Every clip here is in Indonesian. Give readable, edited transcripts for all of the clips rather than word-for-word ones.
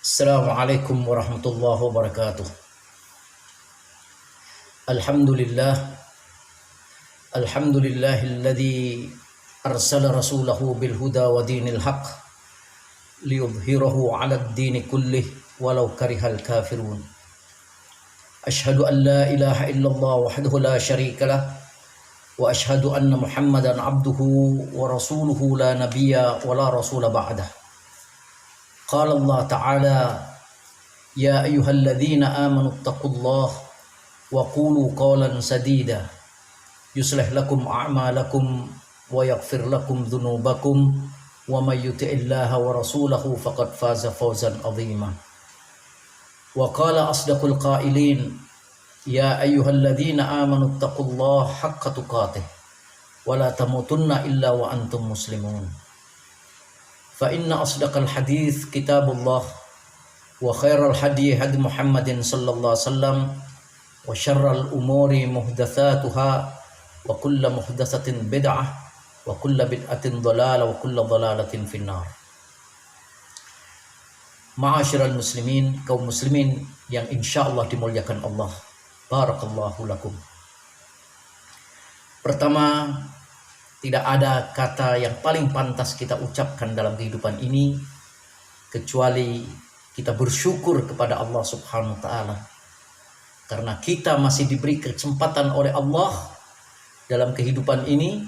Assalamualaikum warahmatullahi wabarakatuh. Alhamdulillah, alhamdulillahilladzi arsala rasulahu bil huda wa dinil haq liyudhhirahu 'alad dini kullih walau karihal kafirun. Ashhadu an la ilaha illallah wahdahu la syarikalah wa ashhadu anna Muhammadan 'abduhu wa rasuluhu la nabiyya wa la rasula ba'dah. Qala Allah Ta'ala, ya ayyuhalladzina amanu ittaqullaha wa qulu qawlan sadida yuslih lakum a'malakum wa yaghfir lakum dhunubakum wa may yuti'illaha wa rasulahu faqad faza fawzan 'azima. Wa qala asdaqul qailin, ya ayyuhalladzina amanu ittaqullaha haqqa tuqatih wa la tamutunna illa wa antum muslimun. Fa inna asdaqal hadits kitabullah wa khairal hadi hadi Muhammadin sallallahu alaihi wasallam wa syarral umuri muhdatsatuha wa kullu muhdatsatin bid'ah wa kullu bid'atin dhalalah wa kullu dhalalatin finnar. Ma'asyiral muslimin, kaum muslimin yang insyaallah dimuliakan Allah. Barakallahu lakum. Pertama, tidak ada kata yang paling pantas kita ucapkan dalam kehidupan ini kecuali kita bersyukur kepada Allah Subhanahu wa taala. Karena kita masih diberi kesempatan oleh Allah dalam kehidupan ini,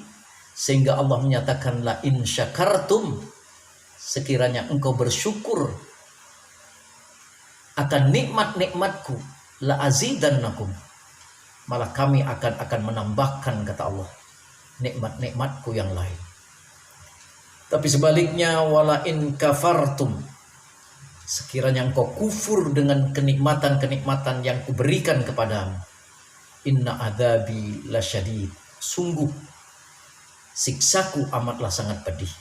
sehingga Allah menyatakan la in syakartum, sekiranya engkau bersyukur akan nikmat-nikmatku, la azidannakum, malah kami akan menambahkan, kata Allah, nikmat-nikmatku yang lain. Tapi sebaliknya, wala in kafartum, sekiranya engkau kufur dengan kenikmatan-kenikmatan yang kuberikan kepadamu, inna adzabi lasyadid, sungguh siksaku amatlah sangat pedih.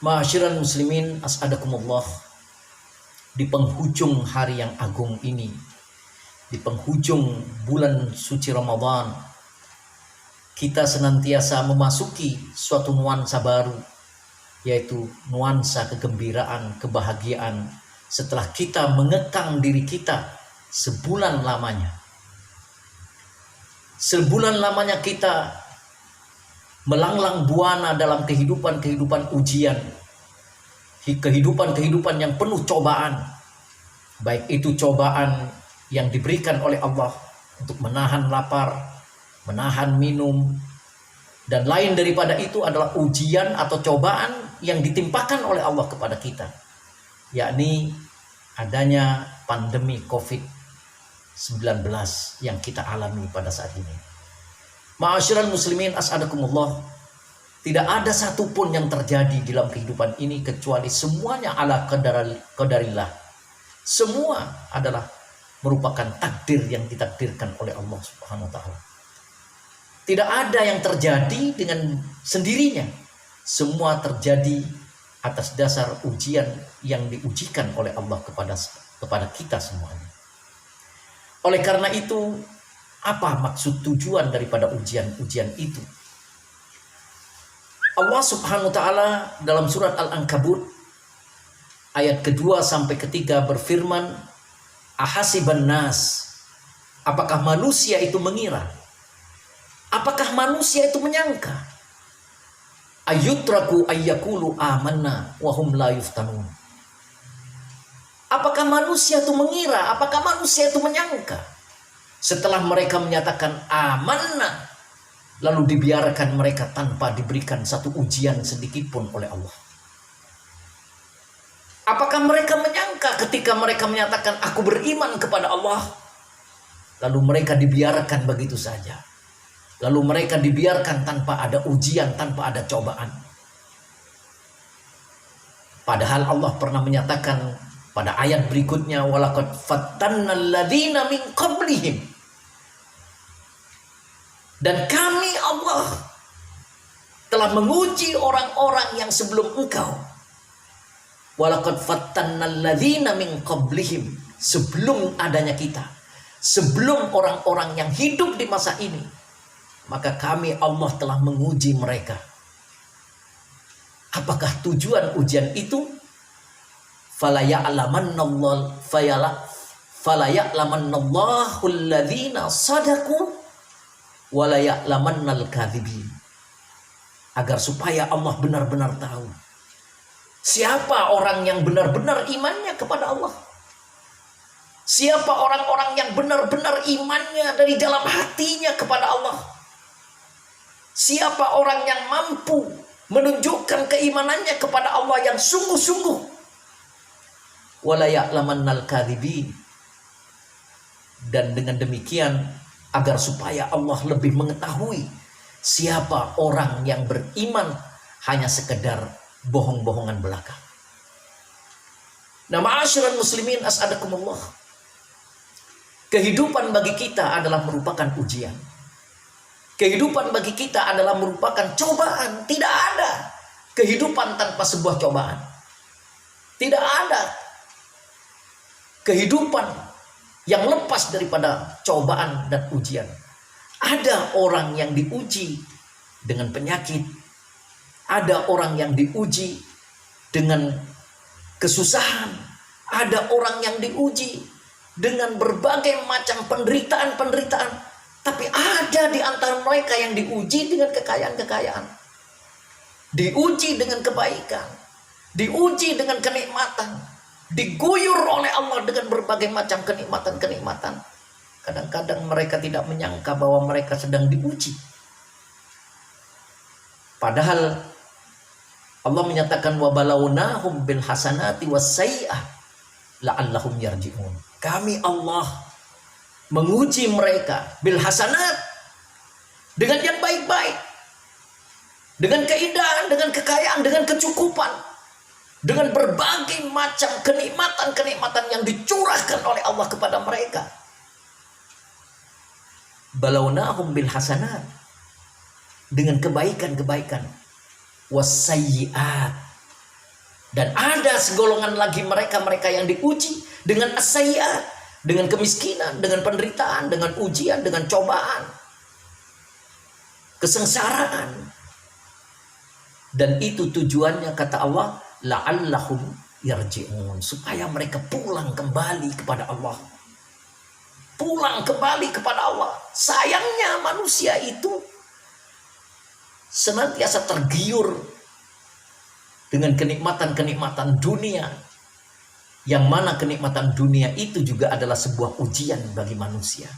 Ma'asyiral muslimin, as'adakumullah, di penghujung hari yang agung ini, di penghujung bulan suci Ramadan, kita senantiasa memasuki suatu nuansa baru, yaitu nuansa kegembiraan, kebahagiaan setelah kita mengekang diri kita sebulan lamanya. Sebulan lamanya kita melanglang buana dalam kehidupan ujian, kehidupan yang penuh cobaan, baik itu cobaan yang diberikan oleh Allah untuk menahan lapar, menahan minum, dan lain daripada itu adalah ujian atau cobaan yang ditimpakan oleh Allah kepada kita, yakni adanya pandemi COVID-19 yang kita alami pada saat ini. Ma'asyiral muslimin, as'adakumullah, tidak ada satupun yang terjadi dalam kehidupan ini kecuali semuanya ala qadarillah. Semua adalah merupakan takdir yang ditakdirkan oleh Allah Subhanahu wa taala. Tidak ada yang terjadi dengan sendirinya. Semua terjadi atas dasar ujian yang diujikan oleh Allah kepada kita semuanya. Oleh karena itu, apa maksud tujuan daripada ujian-ujian itu? Allah Subhanahu wa taala dalam surat Al-Ankabut ayat kedua sampai ketiga berfirman, ahasiban nas, apakah manusia itu mengira? Apakah manusia itu menyangka? Ayutraku ayyakulu amanna wa hum la yuftanun. Apakah manusia itu mengira? Apakah manusia itu menyangka? Setelah mereka menyatakan amanna, lalu dibiarkan mereka tanpa diberikan satu ujian sedikit pun oleh Allah. Apakah mereka menyangka ketika mereka menyatakan aku beriman kepada Allah, lalu mereka dibiarkan begitu saja? Lalu mereka dibiarkan tanpa ada ujian, tanpa ada cobaan. Padahal Allah pernah menyatakan pada ayat berikutnya, walaqad fattannal ladzina min qablihim. Dan kami Allah telah menguji orang-orang yang sebelum engkau. Walaqad fattannal ladzina min qablihim, sebelum adanya kita, sebelum orang-orang yang hidup di masa ini, maka kami Allah telah menguji mereka. Apakah tujuan ujian itu? fala ya'lamannallahu alladhina sadaqu wa la ya'lamannal kadhibin. Agar supaya Allah benar-benar tahu siapa orang yang benar-benar imannya kepada Allah. Siapa orang-orang yang benar-benar imannya dari dalam hatinya kepada Allah. Siapa orang yang mampu menunjukkan keimanannya kepada Allah yang sungguh-sungguh. Wala ya'lamannal kadhibin. Dan dengan demikian agar supaya Allah lebih mengetahui siapa orang yang beriman hanya sekedar bohong-bohongan belaka. Nah, ma'asyiral muslimin as'adakumullah. Kehidupan bagi kita adalah merupakan ujian. Kehidupan bagi kita adalah merupakan cobaan. Tidak ada kehidupan tanpa sebuah cobaan. Tidak ada kehidupan yang lepas daripada cobaan dan ujian. Ada orang yang diuji dengan penyakit. Ada orang yang diuji dengan kesusahan. Ada orang yang diuji dengan berbagai macam penderitaan-penderitaan. Tapi ada di antara mereka yang diuji dengan kekayaan-kekayaan. Diuji dengan kebaikan. Diuji dengan kenikmatan. Diguyur oleh Allah dengan berbagai macam kenikmatan-kenikmatan. Kadang-kadang mereka tidak menyangka bahwa mereka sedang diuji. Padahal Allah menyatakan wa balawnahum bil hasanati was sayyi'ah la'allahum yarji'un. Kami Allah menguji mereka bil hasanat, dengan yang baik-baik, dengan keindahan, dengan kekayaan, dengan kecukupan, dengan berbagai macam kenikmatan-kenikmatan yang dicurahkan oleh Allah kepada mereka. Balawnahum bil hasanat, dengan kebaikan-kebaikan, wasayyi'at, dan ada segolongan lagi mereka yang diuji dengan as-sayyi'at, dengan kemiskinan, dengan penderitaan, dengan ujian, dengan cobaan, kesengsaraan. Dan itu tujuannya, kata Allah, la'allahum yarji'un, supaya mereka pulang kembali kepada Allah. Pulang kembali kepada Allah. Sayangnya manusia itu senantiasa tergiur dengan kenikmatan-kenikmatan dunia, yang mana kenikmatan dunia itu juga adalah sebuah ujian bagi manusia.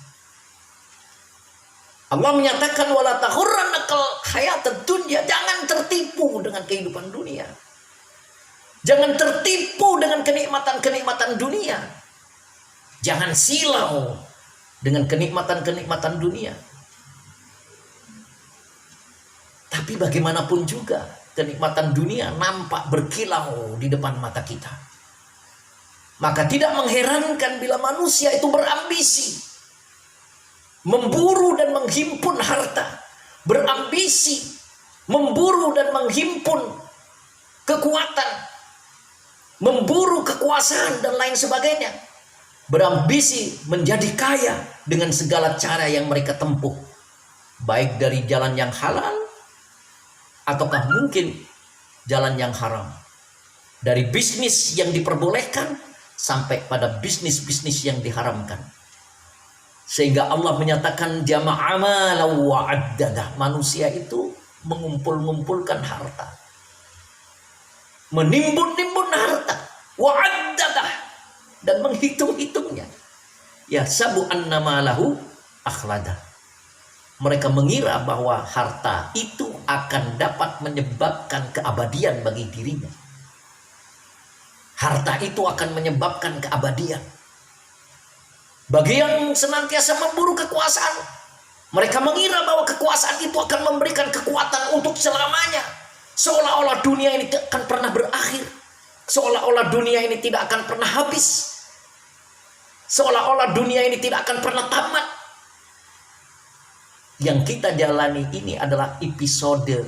Allah menyatakan wala taghurrannakal hayatud dunya, jangan tertipu dengan kehidupan dunia. Jangan tertipu dengan kenikmatan-kenikmatan dunia. Jangan silau dengan kenikmatan-kenikmatan dunia. Tapi bagaimanapun juga kenikmatan dunia nampak berkilau di depan mata kita. Maka tidak mengherankan bila manusia itu berambisi, memburu dan menghimpun harta, berambisi, memburu dan menghimpun kekuatan, memburu kekuasaan dan lain sebagainya, berambisi menjadi kaya dengan segala cara yang mereka tempuh, baik dari jalan yang halal ataukah mungkin jalan yang haram, dari bisnis yang diperbolehkan sampai pada bisnis-bisnis yang diharamkan. Sehingga Allah menyatakan jama'ama wa addadah, manusia itu mengumpul-ngumpulkan harta, menimbun-nimbun harta, wa addadah, dan menghitung-hitungnya. Ya sabu annama lahu akhlada. Mereka mengira bahwa harta itu akan dapat menyebabkan keabadian bagi dirinya. Harta itu akan menyebabkan keabadian. Bagi yang senantiasa memburu kekuasaan, mereka mengira bahwa kekuasaan itu akan memberikan kekuatan untuk selamanya. Seolah-olah dunia ini tidak akan pernah berakhir. Seolah-olah dunia ini tidak akan pernah habis. Seolah-olah dunia ini tidak akan pernah tamat. Yang kita jalani ini adalah episode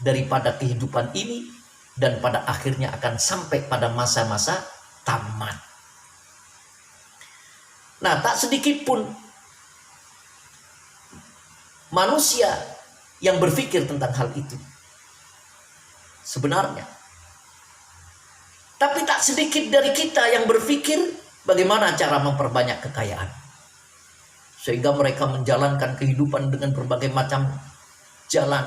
daripada kehidupan ini, dan pada akhirnya akan sampai pada masa-masa tamat. Nah, tak sedikit pun manusia yang berpikir tentang hal itu. Sebenarnya Tapi tak sedikit dari kita yang berpikir bagaimana cara memperbanyak kekayaan. Sehingga mereka menjalankan kehidupan dengan berbagai macam jalan.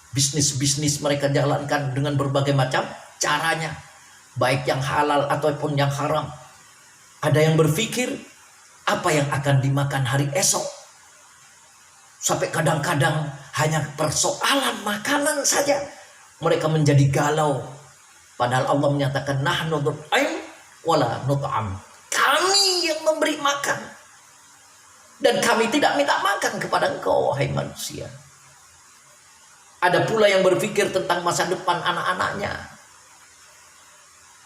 Bisnis-bisnis mereka jalankan dengan berbagai macam caranya. Baik yang halal ataupun yang haram. Ada yang berpikir apa yang akan dimakan hari esok. Sampai kadang-kadang hanya persoalan makanan saja mereka menjadi galau. Padahal Allah menyatakan nahnu nut'im wala nut'am. Kami yang memberi makan. Dan kami tidak minta makan kepada engkau, wahai manusia. Ada pula yang berpikir tentang masa depan anak-anaknya.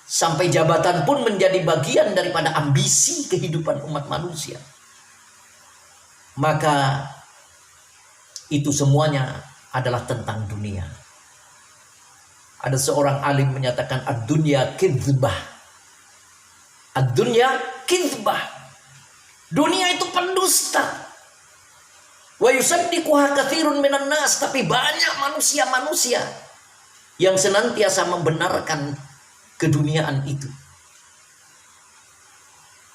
Sampai jabatan pun menjadi bagian daripada ambisi kehidupan umat manusia. Maka itu semuanya adalah tentang dunia. Ada seorang alim menyatakan ad-dunya kizbah. Ad-dunya kizbah. Dunia itu pendusta. Wa yusaddiquha katsirun minan nas, tapi banyak manusia-manusia yang senantiasa membenarkan keduniaan itu.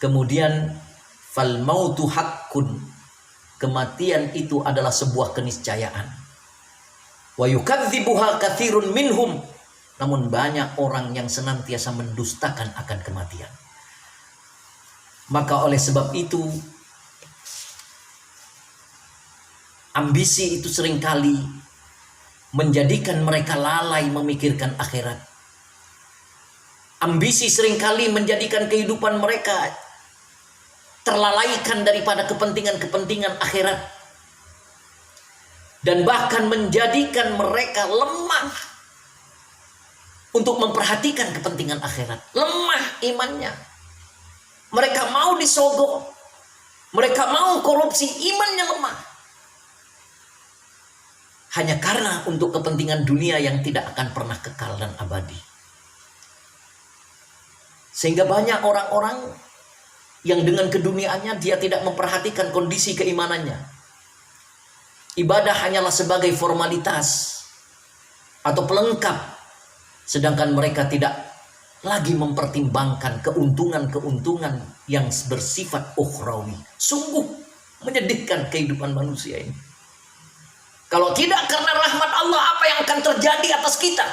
Kemudian fal mautu haqqun. Kematian itu adalah sebuah keniscayaan. Wa yukadzibuha katsirun minhum. Namun banyak orang yang senantiasa mendustakan akan kematian. Maka oleh sebab itu, ambisi itu seringkali menjadikan mereka lalai memikirkan akhirat. Ambisi seringkali menjadikan kehidupan mereka terlalaikan daripada kepentingan-kepentingan akhirat. Dan bahkan menjadikan mereka lemah untuk memperhatikan kepentingan akhirat. Lemah imannya. Mereka mau disogok. Mereka mau korupsi, imannya lemah. Hanya karena untuk kepentingan dunia yang tidak akan pernah kekal dan abadi. Sehingga banyak orang-orang yang dengan keduniaannya dia tidak memperhatikan kondisi keimanannya. Ibadah hanyalah sebagai formalitas atau pelengkap. Sedangkan mereka tidak lagi mempertimbangkan keuntungan-keuntungan yang bersifat ukhrawi. Sungguh menyedihkan kehidupan manusia ini. Kalau tidak karena rahmat Allah, apa yang akan terjadi atas kita?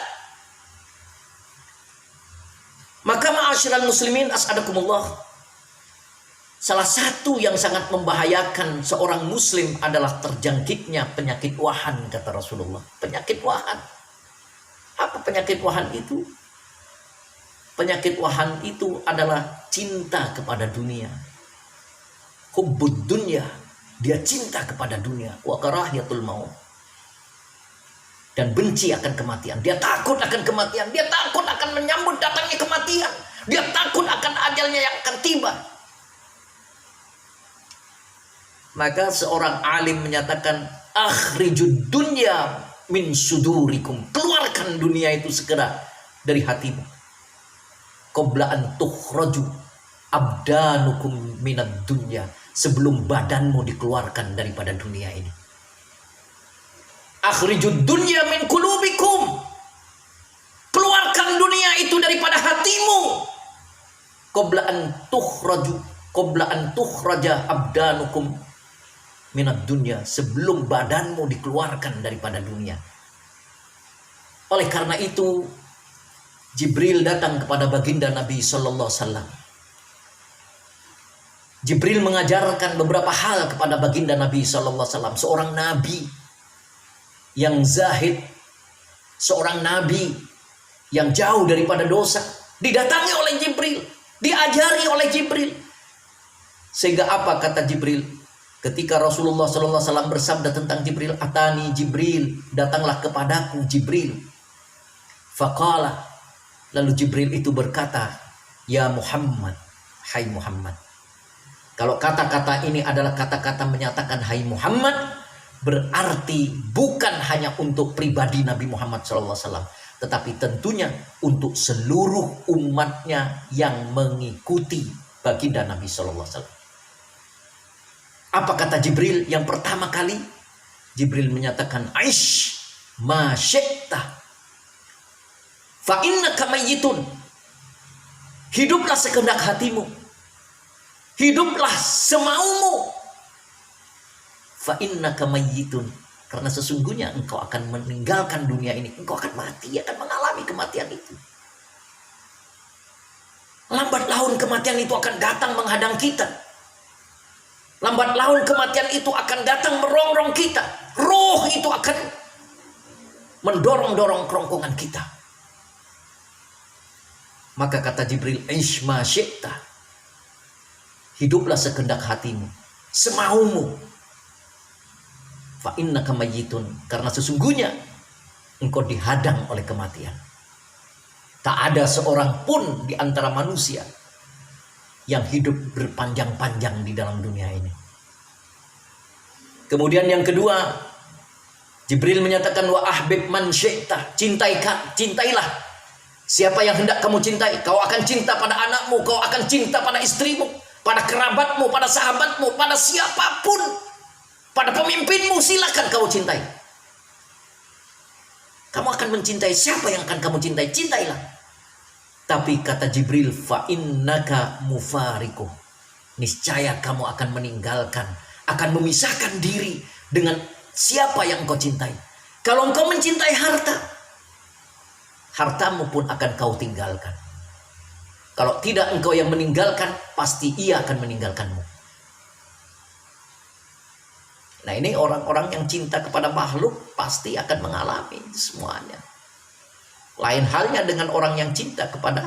Maka ma'asyiral muslimin as'adakumullah, salah satu yang sangat membahayakan seorang muslim adalah terjangkitnya penyakit wahan, kata Rasulullah. Penyakit wahan. Apa penyakit wahan itu? Penyakit wahan itu adalah cinta kepada dunia. Hubbud dunya. Dia cinta kepada dunia. Wa karahiyatul maut. Dan benci akan kematian. Dia takut akan kematian. Dia takut akan menyambut datangnya kematian. Dia takut akan ajalnya yang akan tiba. Maka seorang alim menyatakan, akhrijud dunya min sudurikum. Keluarkan dunia itu segera dari hatimu. Qabla an tukhraju abdanukum minad dunya. Sebelum badanmu dikeluarkan daripada dunia ini. Akhrijud dunya min qulubikum. Keluarkan dunia itu daripada hatimu. Qabla an tukhraja abdanukum minad dunya. Sebelum badanmu dikeluarkan daripada dunia. Oleh karena itu Jibril datang kepada baginda Nabi sallallahu alaihi wasallam. Jibril mengajarkan beberapa hal kepada baginda Nabi sallallahu alaihi wasallam, seorang nabi yang zahid, seorang nabi yang jauh daripada dosa, didatangi oleh Jibril, diajari oleh Jibril. Sehingga apa kata Jibril? Ketika Rasulullah sallallahu alaihi wasallam bersabda tentang Jibril, atani Jibril, datanglah kepadaku Jibril. Faqala, lalu Jibril itu berkata, ya Muhammad, hai Muhammad. Kalau kata-kata ini adalah kata-kata menyatakan hai Muhammad, berarti bukan hanya untuk pribadi Nabi Muhammad SAW, tetapi tentunya untuk seluruh umatnya yang mengikuti baginda Nabi SAW. Apa kata Jibril? Yang pertama kali Jibril menyatakan, aish ma syi'ta fa innaka mayyitun. Hiduplah sekehendak hatimu. Hiduplah semaumu. Fa innaka mayyitun. Karena sesungguhnya engkau akan meninggalkan dunia ini. Engkau akan mati, akan mengalami kematian itu. Lambat laun kematian itu akan datang menghadang kita. Lambat laun kematian itu akan datang merongrong kita. Roh itu akan mendorong-dorong kerongkongan kita. Maka kata Jibril, "Ish ma syi'ta." Hiduplah sekehendak hatimu, semaumu. Fa innaka mayyitun. Karena sesungguhnya engkau dihadang oleh kematian. Tak ada seorang pun di antara manusia yang hidup berpanjang-panjang di dalam dunia ini. Kemudian yang kedua, Jibril menyatakan, "Wa ahbib man syi'ta." Cintailah siapa yang hendak kamu cintai. Kau akan cinta pada anakmu, kau akan cinta pada istrimu, pada kerabatmu, pada sahabatmu, pada siapapun, pada pemimpinmu, silakan kamu cintai. Kamu akan mencintai siapa yang akan kamu cintai, cintailah. Tapi kata Jibril, "Fa innaka mufariqu." Niscaya kamu akan meninggalkan, akan memisahkan diri dengan siapa yang engkau cintai. Kalau engkau mencintai harta, hartamu pun akan kau tinggalkan. Kalau tidak engkau yang meninggalkan, pasti ia akan meninggalkanmu. Nah, ini orang-orang yang cinta kepada makhluk pasti akan mengalami semuanya. Lain halnya dengan orang yang cinta kepada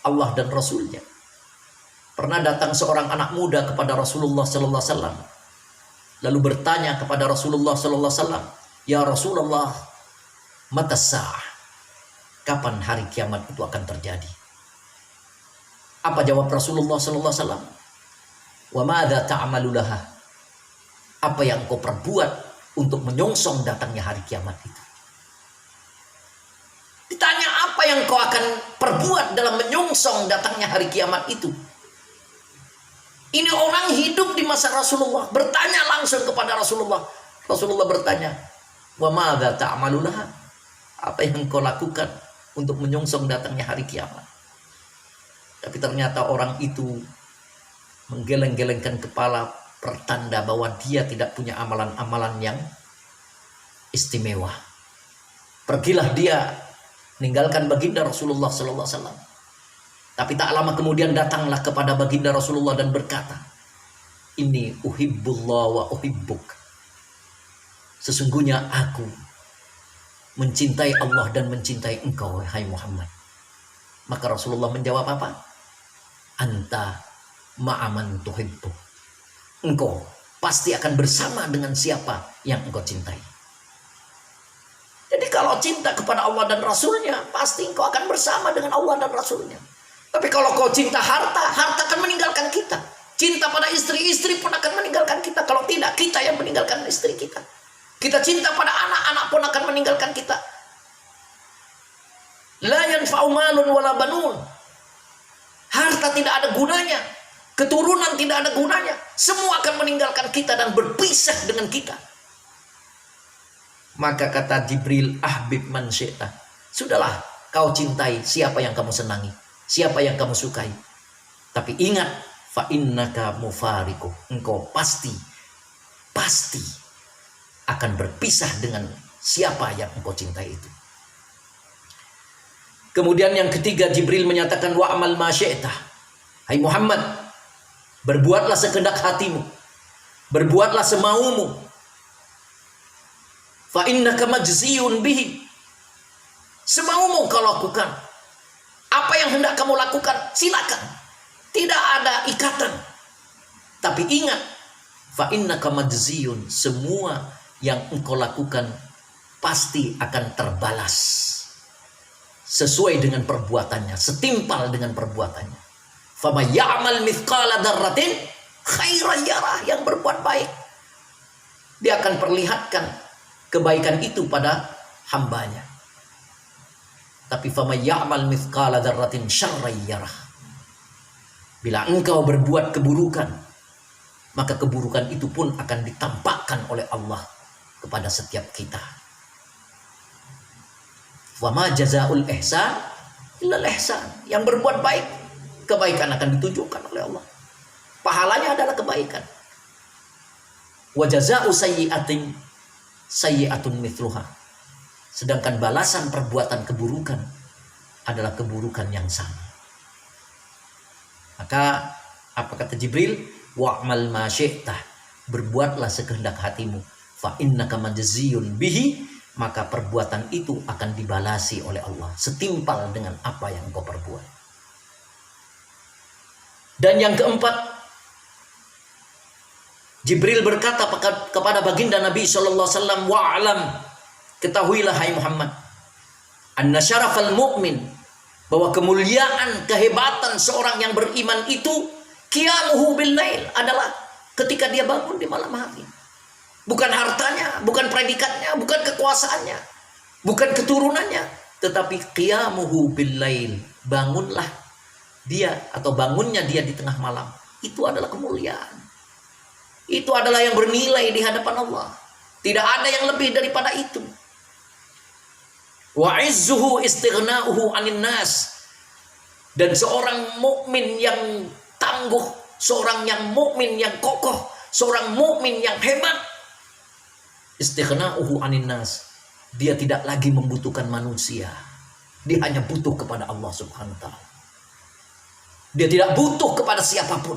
Allah dan Rasulnya. Pernah datang seorang anak muda kepada Rasulullah sallallahu alaihi wasallam, lalu bertanya kepada Rasulullah sallallahu alaihi wasallam, "Ya Rasulullah, mata sa'ah?" Kapan hari kiamat itu akan terjadi? Apa jawab Rasulullah sallallahu alaihi wasallam? "Wa madza ta'malu laha?" Apa yang kau perbuat untuk menyongsong datangnya hari kiamat itu? Ditanya apa yang kau akan perbuat dalam menyongsong datangnya hari kiamat itu. Ini orang hidup di masa Rasulullah, bertanya langsung kepada Rasulullah. Rasulullah bertanya, "Wa madza ta'malu laha?" Apa yang kau lakukan untuk menyongsong datangnya hari kiamat? Tapi ternyata orang itu menggeleng-gelengkan kepala, pertanda bahwa dia tidak punya amalan-amalan yang istimewa. Pergilah dia meninggalkan baginda Rasulullah sallallahu alaihi wasallam. Tapi tak lama kemudian datanglah kepada baginda Rasulullah dan berkata, "Inni uhibbullah wa uhibbuk." Sesungguhnya aku mencintai Allah dan mencintai engkau, hai Muhammad. Maka Rasulullah menjawab apa? "Anta ma'aman tuhibbu." Engkau pasti akan bersama dengan siapa yang engkau cintai. Jadi kalau cinta kepada Allah dan Rasulnya, pasti engkau akan bersama dengan Allah dan Rasulnya. Tapi kalau kau cinta harta, harta akan meninggalkan kita. Cinta pada istri, istri pun akan meninggalkan kita. Kalau tidak, kita yang meninggalkan istri kita. Kita cinta pada anak, anak pun akan meninggalkan kita. La yanfa'u malun wala banun. Harta tidak ada gunanya. Keturunan tidak ada gunanya. Semua akan meninggalkan kita dan berpisah dengan kita. Maka kata Jibril, "Ahbib man syi'ta." Sudahlah, kau cintai siapa yang kamu senangi, siapa yang kamu sukai. Tapi ingat, fa innaka mufariqu. Engkau pasti akan berpisah dengan siapa yang engkau cintai itu. Kemudian yang ketiga, Jibril menyatakan, "Wa amal ma syi'ta." Hai Muhammad, berbuatlah sekehendak hatimu, berbuatlah semaumu. Fa innaka majziyun bihi. Semaumu kau lakukan. Apa yang hendak kamu lakukan, silakan. Tidak ada ikatan. Tapi ingat, fa innaka majziyun. Semua yang engkau lakukan pasti akan terbalas sesuai dengan perbuatannya, setimpal dengan perbuatannya. Fama ya'mal mithqala dzarratin khairan yarah. Yang berbuat baik, dia akan perlihatkan kebaikan itu pada hambanya. Tapi fama ya'mal mithqala dzarratin syarran yarah. Bila engkau berbuat keburukan, maka keburukan itu pun akan ditampakkan oleh Allah kepada setiap kita. Wa ma jazaa'ul ihsan illa ihsan. Yang berbuat baik kebaikan akan ditunjukkan oleh Allah. Pahalanya adalah kebaikan. Wa jazaa'u sayyi'atin sayyi'atun mithluha. Sedangkan balasan perbuatan keburukan adalah keburukan yang sama. Maka apa kata Jibril? Wa'mal ma syi'tah, berbuatlah sekehendak hatimu. Fa innaka majziyun bihi, maka perbuatan itu akan dibalasi oleh Allah setimpal dengan apa yang kau perbuat. Dan yang keempat, Jibril berkata kepada baginda Nabi SAW, wa'alam, ketahuilah hai Muhammad, anna syarafal mu'min, bahwa kemuliaan, kehebatan seorang yang beriman itu qiyamuhu bil lail, adalah ketika dia bangun di malam hari. Bukan hartanya, bukan predikatnya, bukan kekuasaannya, bukan keturunannya, tetapi qiyamuhu bil lail, bangunlah dia atau bangunnya dia di tengah malam. Itu adalah kemuliaan. Itu adalah yang bernilai di hadapan Allah. Tidak ada yang lebih daripada itu. Wa izzuhu istighna'uhu 'anil nas. Dan seorang mukmin yang tangguh, seorang yang mukmin yang kokoh, seorang mukmin yang hebat, istighna'uhu 'anil nas, dia tidak lagi membutuhkan manusia. Dia hanya butuh kepada Allah Subhanahu wa taala. Dia tidak butuh kepada siapapun.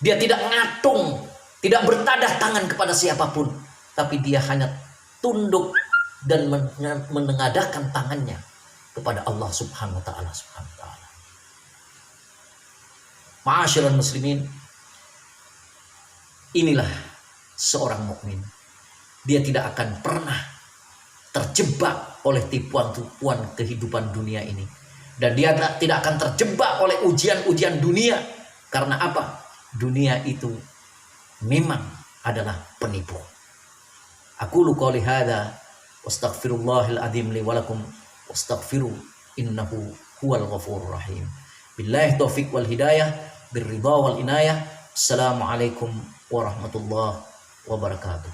Dia tidak ngatung, tidak bertadah tangan kepada siapapun, tapi dia hanya tunduk dan menengadahkan tangannya kepada Allah Subhanahu wa taala. Ma'asyiral muslimin, inilah seorang mukmin. Dia tidak akan pernah terjebak oleh tipuan-tipuan kehidupan dunia ini, dan dia tidak akan terjebak oleh ujian-ujian dunia. Karena apa? Dunia itu memang adalah penipu. Aqulu qouli hadza wastaghfirullahal adzim li wa lakum wastaghfiru innahu huwal ghafurur rahim. Billahi taufiq wal hidayah birridha wal inayah. Assalamualaikum warahmatullahi wabarakatuh.